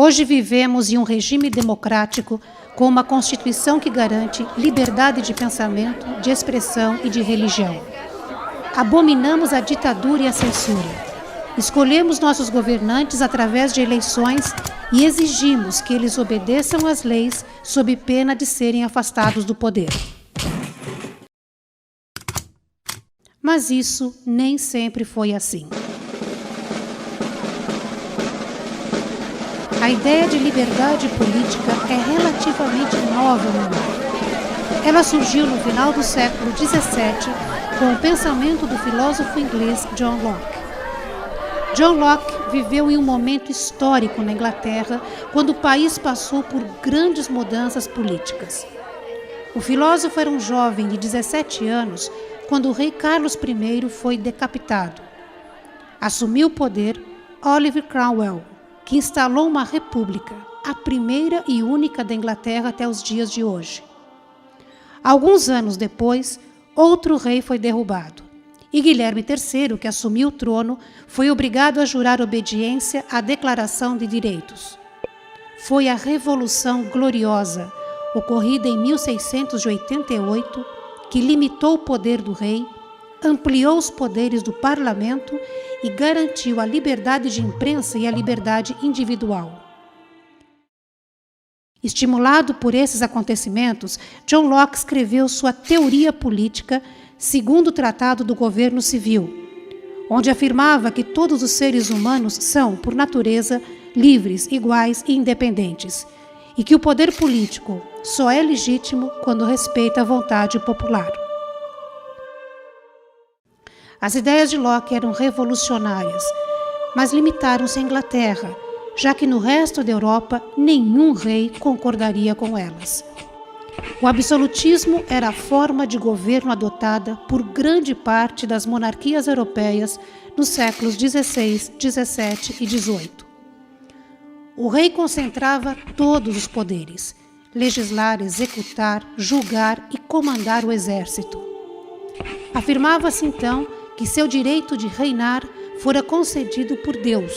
Hoje vivemos em um regime democrático com uma Constituição que garante liberdade de pensamento, de expressão e de religião. Abominamos a ditadura e a censura. Escolhemos nossos governantes através de eleições e exigimos que eles obedeçam às leis sob pena de serem afastados do poder. Mas isso nem sempre foi assim. A ideia de liberdade política é relativamente nova no mundo. Ela surgiu no final do século XVII com o pensamento do filósofo inglês John Locke. John Locke viveu em um momento histórico na Inglaterra, quando o país passou por grandes mudanças políticas. O filósofo era um jovem de 17 anos quando o rei Carlos I foi decapitado. Assumiu o poder Oliver Cromwell, que instalou uma república, a primeira e única da Inglaterra até os dias de hoje. Alguns anos depois, outro rei foi derrubado, e Guilherme III, que assumiu o trono, foi obrigado a jurar obediência à Declaração de Direitos. Foi a Revolução Gloriosa, ocorrida em 1688, que limitou o poder do rei, ampliou os poderes do parlamento e garantiu a liberdade de imprensa e a liberdade individual. Estimulado por esses acontecimentos, John Locke escreveu sua Teoria Política, segundo o Tratado do Governo Civil, onde afirmava que todos os seres humanos são, por natureza, livres, iguais e independentes, e que o poder político só é legítimo quando respeita a vontade popular. As ideias de Locke eram revolucionárias, mas limitaram-se à Inglaterra, já que no resto da Europa nenhum rei concordaria com elas. O absolutismo era a forma de governo adotada por grande parte das monarquias europeias nos séculos XVI, XVII e XVIII. O rei concentrava todos os poderes: legislar, executar, julgar e comandar o exército. Afirmava-se então que seu direito de reinar fora concedido por Deus.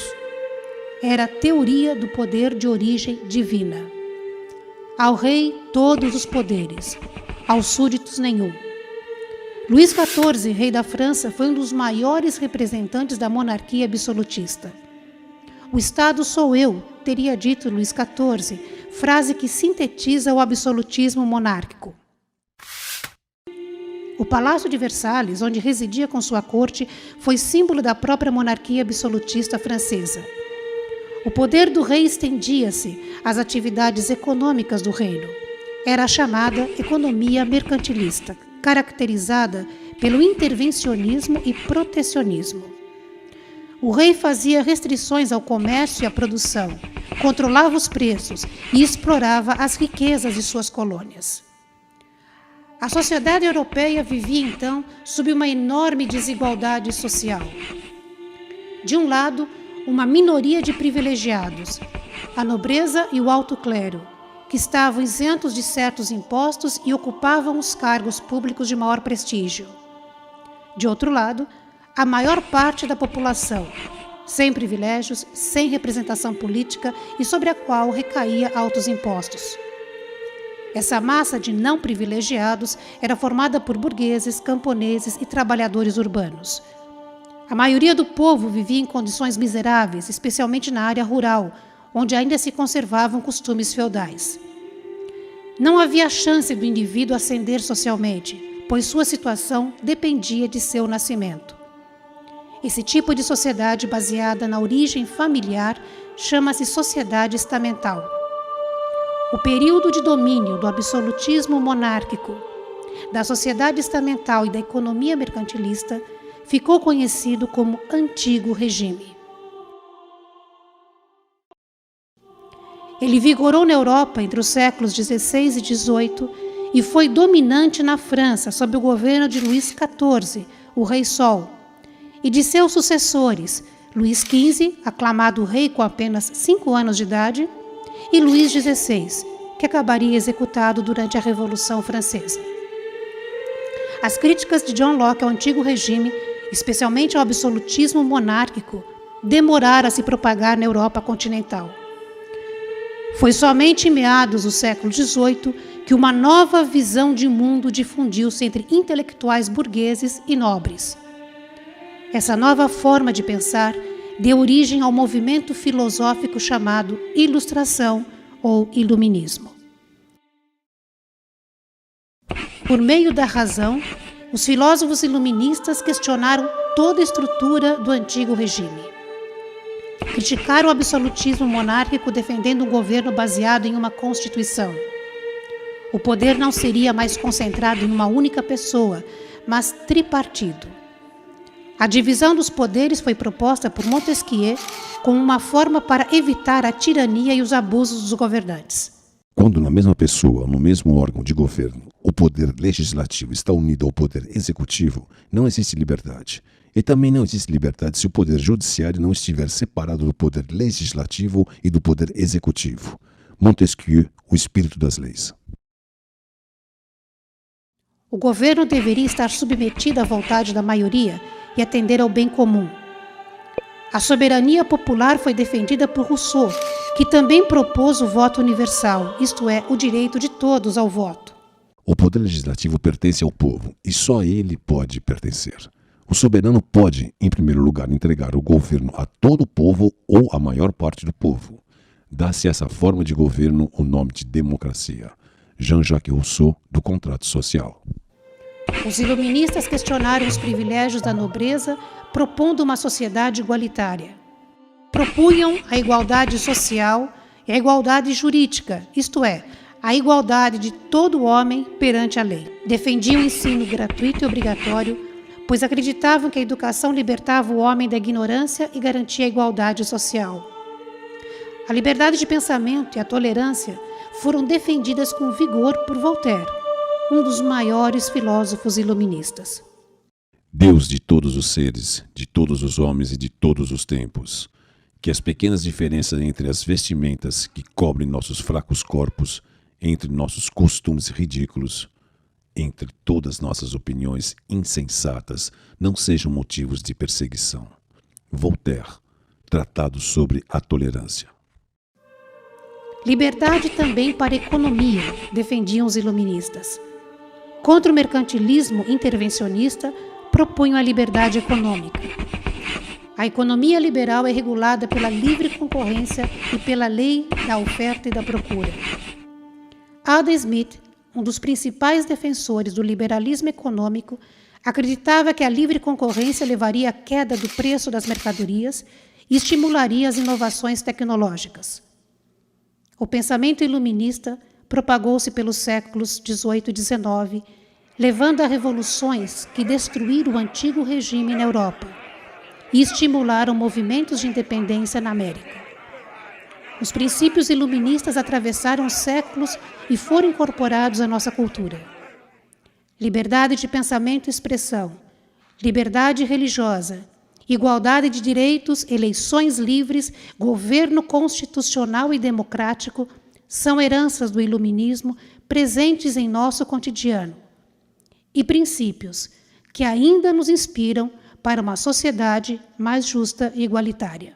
Era a teoria do poder de origem divina. Ao rei, todos os poderes, aos súditos, nenhum. Luís XIV, rei da França, foi um dos maiores representantes da monarquia absolutista. O Estado sou eu, teria dito Luís XIV, frase que sintetiza o absolutismo monárquico. O Palácio de Versalhes, onde residia com sua corte, foi símbolo da própria monarquia absolutista francesa. O poder do rei estendia-se às atividades econômicas do reino. Era a chamada economia mercantilista, caracterizada pelo intervencionismo e protecionismo. O rei fazia restrições ao comércio e à produção, controlava os preços e explorava as riquezas de suas colônias. A sociedade europeia vivia, então, sob uma enorme desigualdade social. De um lado, uma minoria de privilegiados, a nobreza e o alto clero, que estavam isentos de certos impostos e ocupavam os cargos públicos de maior prestígio. De outro lado, a maior parte da população, sem privilégios, sem representação política e sobre a qual recaía altos impostos. Essa massa de não privilegiados era formada por burgueses, camponeses e trabalhadores urbanos. A maioria do povo vivia em condições miseráveis, especialmente na área rural, onde ainda se conservavam costumes feudais. Não havia chance do indivíduo ascender socialmente, pois sua situação dependia de seu nascimento. Esse tipo de sociedade baseada na origem familiar chama-se sociedade estamental. O período de domínio do absolutismo monárquico, da sociedade estamental e da economia mercantilista ficou conhecido como Antigo Regime. Ele vigorou na Europa entre os séculos XVI e XVIII e foi dominante na França sob o governo de Luís XIV, o Rei Sol, e de seus sucessores, Luís XV, aclamado rei com apenas 5 anos de idade, e Luís XVI, que acabaria executado durante a Revolução Francesa. As críticas de John Locke ao Antigo Regime, especialmente ao absolutismo monárquico, demoraram a se propagar na Europa continental. Foi somente em meados do século XVIII que uma nova visão de mundo difundiu-se entre intelectuais burgueses e nobres. Essa nova forma de pensar deu origem ao movimento filosófico chamado Ilustração ou Iluminismo. Por meio da razão, os filósofos iluministas questionaram toda a estrutura do antigo regime. Criticaram o absolutismo monárquico, defendendo um governo baseado em uma constituição. O poder não seria mais concentrado em uma única pessoa, mas tripartido. A divisão dos poderes foi proposta por Montesquieu como uma forma para evitar a tirania e os abusos dos governantes. Quando na mesma pessoa, no mesmo órgão de governo, o poder legislativo está unido ao poder executivo, não existe liberdade. E também não existe liberdade se o poder judiciário não estiver separado do poder legislativo e do poder executivo. Montesquieu, o espírito das leis. O governo deveria estar submetido à vontade da maioria e atender ao bem comum. A soberania popular foi defendida por Rousseau, que também propôs o voto universal, isto é, o direito de todos ao voto. O poder legislativo pertence ao povo e só ele pode pertencer. O soberano pode, em primeiro lugar, entregar o governo a todo o povo ou à maior parte do povo. Dá-se a essa forma de governo o nome de democracia. Jean-Jacques Rousseau, do Contrato Social. Os iluministas questionaram os privilégios da nobreza, propondo uma sociedade igualitária. Propunham a igualdade social e a igualdade jurídica, isto é, a igualdade de todo homem perante a lei. Defendiam o ensino gratuito e obrigatório, pois acreditavam que a educação libertava o homem da ignorância e garantia a igualdade social. A liberdade de pensamento e a tolerância foram defendidas com vigor por Voltaire, um dos maiores filósofos iluministas. Deus de todos os seres, de todos os homens e de todos os tempos, que as pequenas diferenças entre as vestimentas que cobrem nossos fracos corpos, entre nossos costumes ridículos, entre todas nossas opiniões insensatas, não sejam motivos de perseguição. Voltaire, Tratado sobre a Tolerância. Liberdade também para a economia, defendiam os iluministas. Contra o mercantilismo intervencionista, propunham a liberdade econômica. A economia liberal é regulada pela livre concorrência e pela lei da oferta e da procura. Adam Smith, um dos principais defensores do liberalismo econômico, acreditava que a livre concorrência levaria à queda do preço das mercadorias e estimularia as inovações tecnológicas. O pensamento iluminista propagou-se pelos séculos XVIII e XIX, levando a revoluções que destruíram o antigo regime na Europa e estimularam movimentos de independência na América. Os princípios iluministas atravessaram séculos e foram incorporados à nossa cultura. Liberdade de pensamento e expressão, liberdade religiosa, igualdade de direitos, eleições livres, governo constitucional e democrático são heranças do iluminismo presentes em nosso cotidiano e princípios que ainda nos inspiram para uma sociedade mais justa e igualitária.